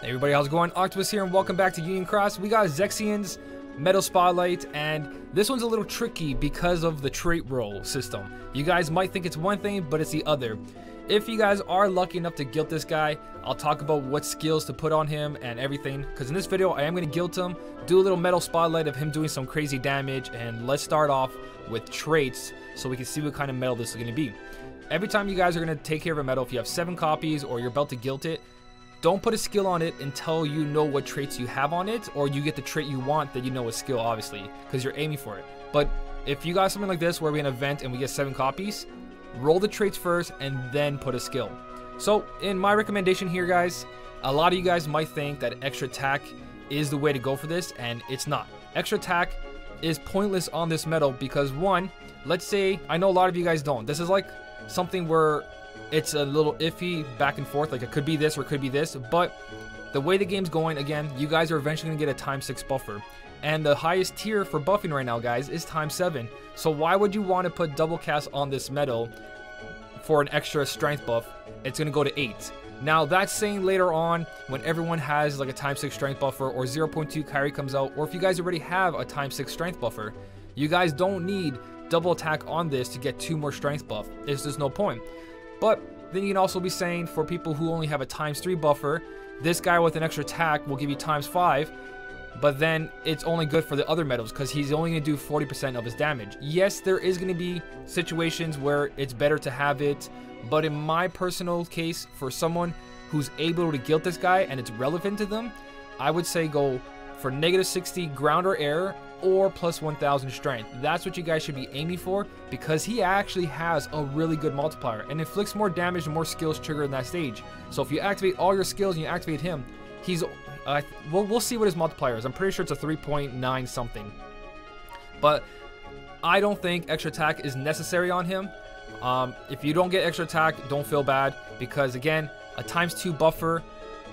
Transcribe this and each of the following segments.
Hey everybody, how's it going? Octopus here and welcome back to Union Cross. We got Zexion's Metal Spotlight, and this one's a little tricky because of the trait roll system. You guys might think it's one thing, but it's the other. If you guys are lucky enough to guilt this guy, I'll talk about what skills to put on him and everything, because in this video I am going to guilt him, do a little Metal Spotlight of him doing some crazy damage, and let's start off with traits so we can see what kind of metal this is going to be. Every time you guys are going to take care of a metal, if you have 7 copies or you're about to guilt it, don't put a skill on it until you know what traits you have on it, or you get the trait you want that you know a skill, obviously, because you're aiming for it. But if you got something like this where we have an event and we get 7 copies, roll the traits first and then put a skill. So in my recommendation here, guys, a lot of you guys might think that extra attack is the way to go for this, and it's not. Extra attack is pointless on this metal because, one, let's say, I know a lot of you guys don't. This is like something where it's a little iffy back and forth, like it could be this or it could be this, but the way the game's going, again, you guys are eventually gonna get a ×6 buffer, and the highest tier for buffing right now, guys, is ×7. So why would you want to put double cast on this metal for an extra strength buff? It's gonna go to 8. Now that's saying later on when everyone has like a ×6 strength buffer, or 0.2 carry comes out, or if you guys already have a ×6 strength buffer, you guys don't need double attack on this to get 2 more strength buff. There's just no point. But then you can also be saying, for people who only have a ×3 buffer, this guy with an extra attack will give you ×5, but then it's only good for the other metals because he's only going to do 40% of his damage. Yes, there is going to be situations where it's better to have it, but in my personal case, for someone who's able to guilt this guy and it's relevant to them, I would say go for -60 ground or air, or +1000 strength. That's what you guys should be aiming for, because he actually has a really good multiplier and inflicts more damage and more skills triggered in that stage. So if you activate all your skills and you activate him, he's we'll see what his multiplier is. I'm pretty sure it's a 3.9 something, but I don't think extra attack is necessary on him. If you don't get extra attack, don't feel bad, because again, a ×2 buffer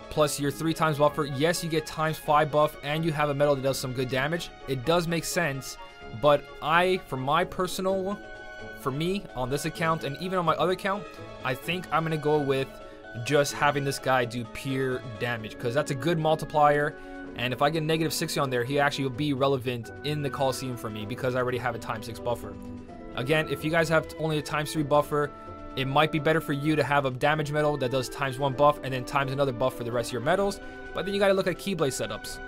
plus your 3 times buffer, yes, you get ×5 buff and you have a metal that does some good damage. It does make sense, but for me on this account and even on my other account, I think I'm gonna go with just having this guy do pure damage, because that's a good multiplier, and if I get -60 on there, he actually will be relevant in the Coliseum for me because I already have a ×6 buffer. Again, if you guys have only a ×3 buffer, it might be better for you to have a damage metal that does ×1 buff and then times another buff for the rest of your metals, but then you gotta look at Keyblade setups.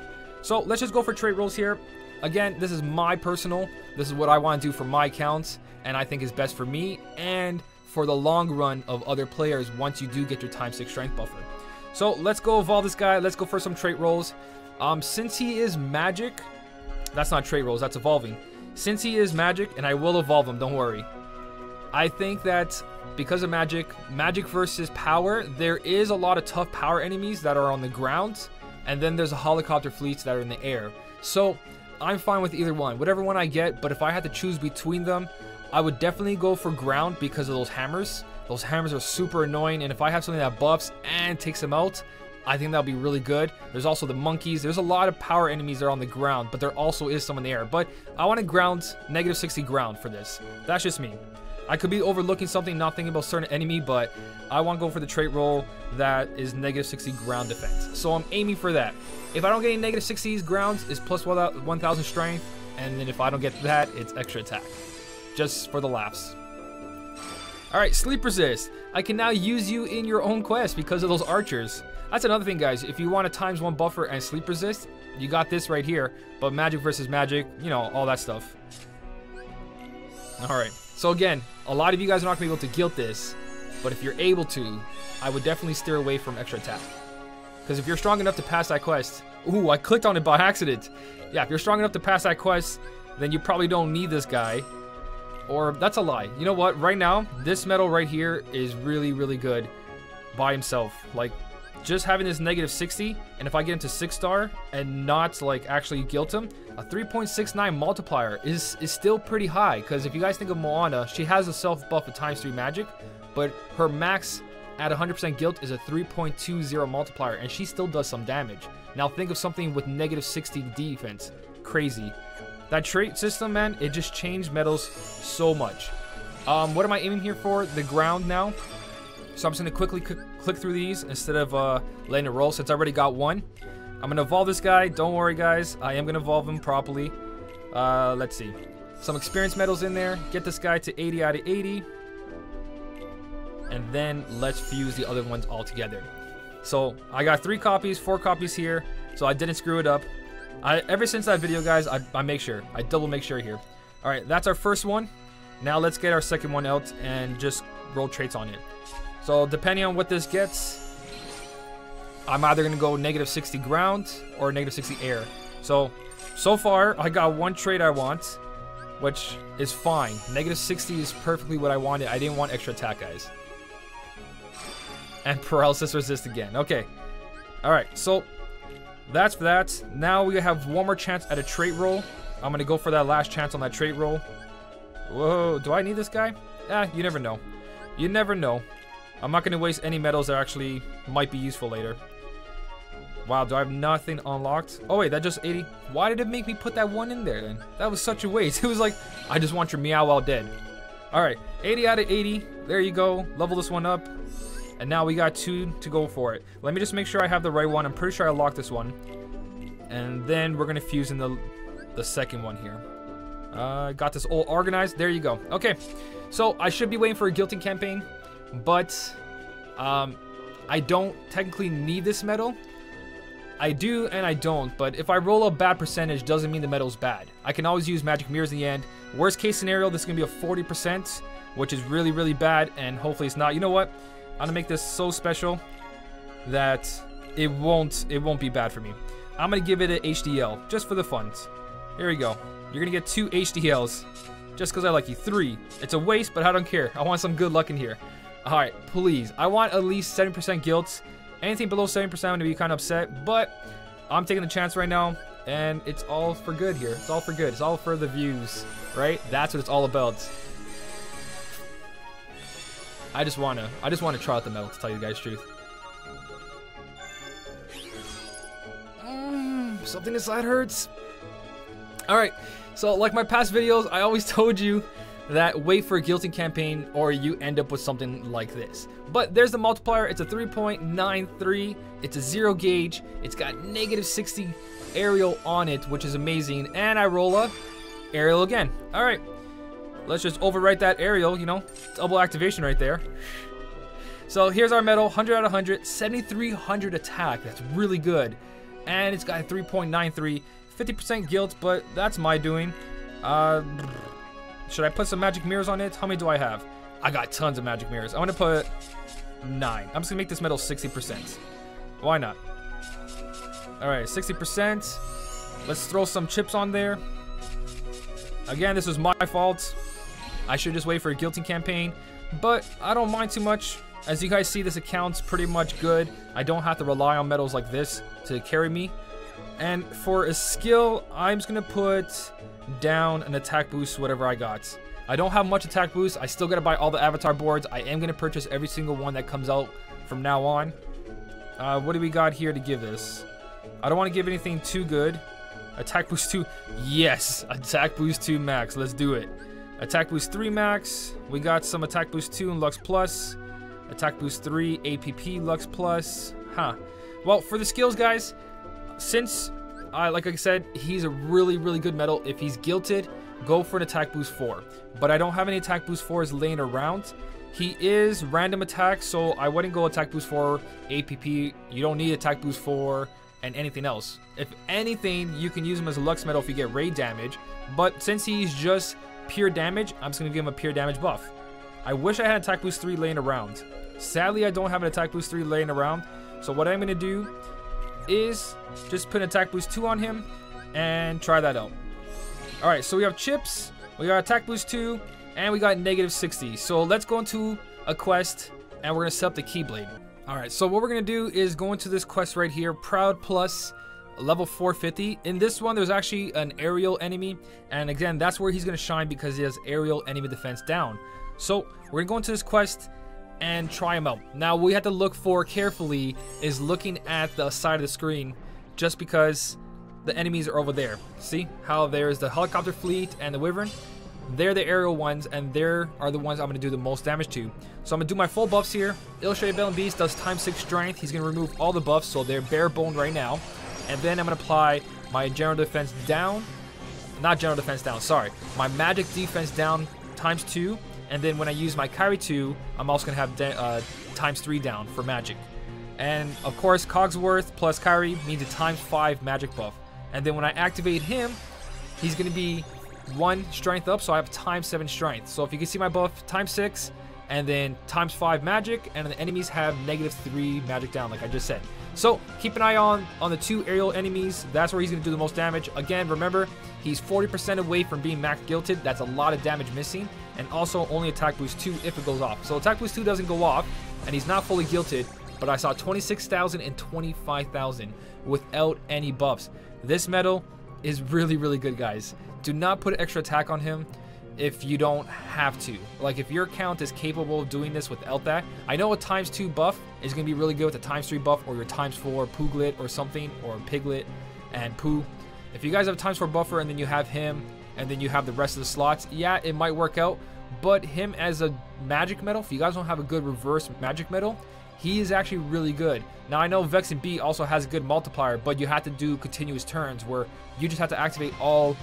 So let's just go for trait rolls here. Again, this is my personal, this is what I want to do for my accounts, and I think is best for me and for the long run of other players once you do get your ×6 strength buffer. So let's go evolve this guy, let's go for some trait rolls. Since he is magic, that's not trait rolls, that's evolving. Since he is magic, and I will evolve him, don't worry. I think that because of magic versus power, there is a lot of tough power enemies that are on the ground, and then there's a helicopter fleets that are in the air. So I'm fine with either one, whatever one I get, but if I had to choose between them, I would definitely go for ground because of those hammers. Those hammers are super annoying, and if I have something that buffs and takes them out, I think that'll be really good. There's also the monkeys. There's a lot of power enemies that are on the ground, but there also is some in the air. But I want to ground, -60 ground for this. That's just me. I could be overlooking something, not thinking about a certain enemy, but I want to go for the trait roll that is -60 ground defense. So I'm aiming for that. If I don't get any -60 grounds, it's +1000 strength, and then if I don't get that, it's extra attack. Just for the laughs. Alright, sleep resist. I can now use you in your own quest because of those archers. That's another thing, guys. If you want a ×1 buffer and sleep resist, you got this right here. But magic versus magic, you know, all that stuff. Alright. So again, a lot of you guys are not going to be able to guilt this, but if you're able to, I would definitely steer away from extra attack. Because if you're strong enough to pass that quest... Ooh, I clicked on it by accident. Yeah, if you're strong enough to pass that quest, then you probably don't need this guy. Or, that's a lie. You know what? Right now, this metal right here is really, really good by himself. Like, just having this -60, and if I get him to 6-star and not, like, actually guilt him, a 3.69 multiplier is still pretty high, because if you guys think of Moana, she has a self-buff of ×3 magic, but her max at 100% guilt is a 3.20 multiplier, and she still does some damage. Now think of something with -60 defense. Crazy. That trait system, man, it just changed metals so much. What am I aiming here for? The ground now. So I'm just going to quickly click through these instead of letting it roll since I already got one. I'm going to evolve this guy. Don't worry, guys. I am going to evolve him properly. Let's see. Some experience medals in there. Get this guy to 80 out of 80. And then let's fuse the other ones all together. So I got 3 copies, 4 copies here. So I didn't screw it up. Ever since that video, guys, I make sure. I double make sure here. All right, that's our first one. Now let's get our second one out and just roll traits on it. So depending on what this gets, I'm either going to go -60 ground or -60 air. So far, I got one trait I want, which is fine. -60 is perfectly what I wanted. I didn't want extra attack, guys. And paralysis resist again. Okay. All right, so that's for that. Now we have one more chance at a trait roll. I'm going to go for that last chance on that trait roll. Whoa, do I need this guy? You never know. You never know. I'm not going to waste any medals that actually might be useful later. Wow, do I have nothing unlocked? Oh wait, that just 80. Why did it make me put that one in there then? That was such a waste. It was like, I just want your meow while dead. Alright, 80 out of 80. There you go. Level this one up. And now we got 2 to go for it. Let me just make sure I have the right one. I'm pretty sure I locked this one. And then we're going to fuse in the second one here. Got this all organized. There you go. Okay, so I should be waiting for a guilting campaign. But I don't technically need this medal. I do and I don't, but if I roll a bad percentage doesn't mean the medal's bad. I can always use magic mirrors in the end. Worst case scenario, this is gonna be a 40%, which is really, really bad, and hopefully it's not. You know what? I'm gonna make this so special that it won't be bad for me. I'm gonna give it an HDL just for the funds. Here we go. You're gonna get 2 HDLs just because I like you. 3. It's a waste, but I don't care. I want some good luck in here. All right, please. I want at least 70% guilt. Anything below 70%, I'm going to be kind of upset, but I'm taking the chance right now, and it's all for good here. It's all for good. It's all for the views, right? That's what it's all about. I just want to try out the medal, to tell you guys the truth. Something inside hurts. All right, so like my past videos, I always told you that wait for a guilting campaign or you end up with something like this. But there's the multiplier. It's a 3.93. It's a 0 gauge. It's got -60 aerial on it, which is amazing. And I roll a aerial again. All right, let's just overwrite that aerial, you know, double activation right there. So here's our medal, 100 out of 100, 7,300 attack. That's really good. And it's got a 3.93, 50% guilt, but that's my doing. Should I put some magic mirrors on it? How many do I have? I got tons of magic mirrors. I'm going to put 9. I'm just going to make this medal 60%. Why not? Alright, 60%. Let's throw some chips on there. Again, this was my fault. I should just wait for a guilting campaign. But I don't mind too much. As you guys see, this account's pretty much good. I don't have to rely on medals like this to carry me. And for a skill, I'm just going to put down an attack boost, whatever I got. I don't have much attack boost. I still got to buy all the avatar boards. I am going to purchase every single one that comes out from now on. What do we got here to give this? I don't want to give anything too good. Attack boost 2. Yes, attack boost 2 max. Let's do it. Attack boost 3 max. We got some attack boost 2 in Lux Plus. Attack boost 3 APP Lux Plus. Well, for the skills, guys, since like I said, he's a really, really good medal. If he's guilted, go for an attack boost 4. But I don't have any attack boost 4s laying around. He is random attack, so I wouldn't go attack boost 4 APP. You don't need attack boost 4 and anything else. If anything, you can use him as a Lux medal if you get raid damage. But since he's just pure damage, I'm just going to give him a pure damage buff. I wish I had attack boost 3 laying around. Sadly, I don't have an attack boost 3 laying around. So what I'm going to do is just put an attack boost 2 on him and try that out. Alright, so we have chips, we got attack boost 2, and we got -60. So let's go into a quest and we're going to set up the Keyblade. Alright, so what we're going to do is go into this quest right here, Proud Plus, level 450. In this one, there's actually an aerial enemy, and again, that's where he's going to shine because he has aerial enemy defense down. So we're going to go into this quest and try him out. Now, what we have to look for carefully is looking at the side of the screen, just because the enemies are over there. See how there's the helicopter fleet and the wyvern? they're the aerial ones, and they're are the ones I'm going to do the most damage to. So I'm going to do my full buffs here. Illustrated Bell and Beast does ×6 strength. He's going to remove all the buffs, so they're bare boned right now. And then I'm going to apply my general defense down. Not general defense down, sorry. My magic defense down ×2. And then when I use my Kyrie 2, I'm also going to have ×3 down for magic. And of course, Cogsworth plus Kyrie means a ×5 magic buff. And then when I activate him, he's going to be 1 strength up, so I have ×7 strength. So if you can see my buff, ×6, and then ×5 magic, and the enemies have -3 magic down, like I just said. So keep an eye on the 2 aerial enemies. That's where he's going to do the most damage. Again, remember, he's 40% away from being max guilted. That's a lot of damage missing. And also only attack boost 2 if it goes off. So attack boost 2 doesn't go off, and he's not fully guilted, but I saw 26,000 and 25,000 without any buffs. This medal is really, really good, guys. Do not put extra attack on him if you don't have to. Like, if your account is capable of doing this without that. I know a ×2 buff is going to be really good with a ×3 buff, or your ×4 Pooglet or something, or Piglet and Pooh. If you guys have a ×4 buffer and then you have him, and then you have the rest of the slots, yeah, it might work out. But him as a magic medal, if you guys don't have a good reverse magic medal, he is actually really good. Now, I know Vex and B also has a good multiplier, but you have to do continuous turns where you just have to activate all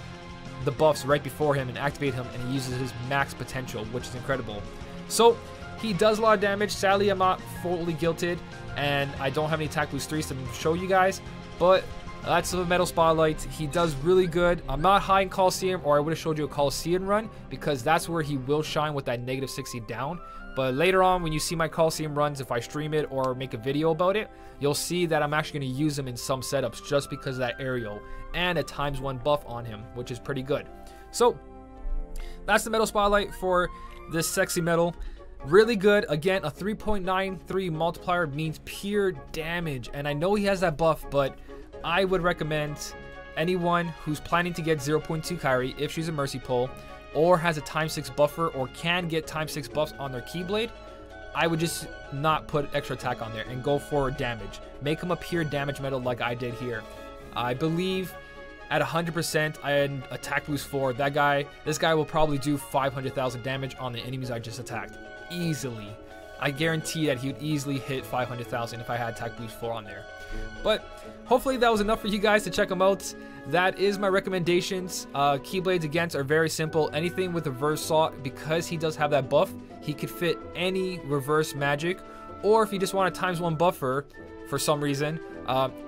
the buffs right before him and activate him, and he uses his max potential, which is incredible. So he does a lot of damage. Sadly, I'm not fully guilted, and I don't have any attack boost 3s to show you guys, but that's the medal spotlight. He does really good. I'm not high in Coliseum, or I would have showed you a Coliseum run, because that's where he will shine with that -60 down. But later on, when you see my Coliseum runs, if I stream it or make a video about it, you'll see that I'm actually going to use him in some setups just because of that aerial and a ×1 buff on him, which is pretty good. So that's the medal spotlight for this sexy medal. Really good. Again, a 3.93 multiplier means pure damage, and I know he has that buff, but I would recommend anyone who's planning to get 0.2 Kyrie, if she's a Mercy pull, or has a ×6 buffer, or can get ×6 buffs on their Keyblade, I would just not put extra attack on there and go for damage. Make him a pure damage medal like I did here. I believe at 100%, I had attack boost 4. This guy will probably do 500,000 damage on the enemies I just attacked. Easily. I guarantee that he would easily hit 500,000 if I had attack boost 4 on there. But hopefully that was enough for you guys to check them out. That is my recommendations. Keyblades against are very simple. Anything with reverse saw, because he does have that buff, he could fit any reverse magic, or if you just want a ×1 buffer for some reason,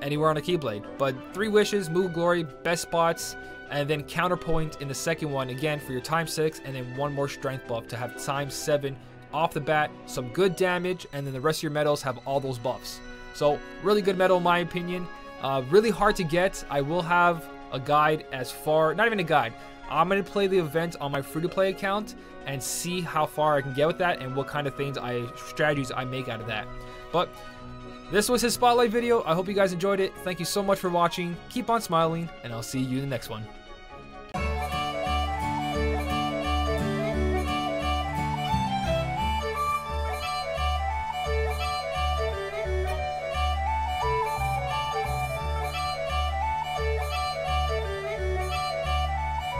anywhere on a Keyblade. But 3 wishes, move glory, best spots, and then counterpoint in the second one again for your ×6, and then 1 more strength buff to have ×7 off the bat. Some good damage, and then the rest of your medals have all those buffs. So really good medal in my opinion. Really hard to get. I will have a guide as far, not even a guide. I'm going to play the event on my free-to-play account and see how far I can get with that and what kind of strategies I make out of that. But this was his spotlight video. I hope you guys enjoyed it. Thank you so much for watching. Keep on smiling, and I'll see you in the next one.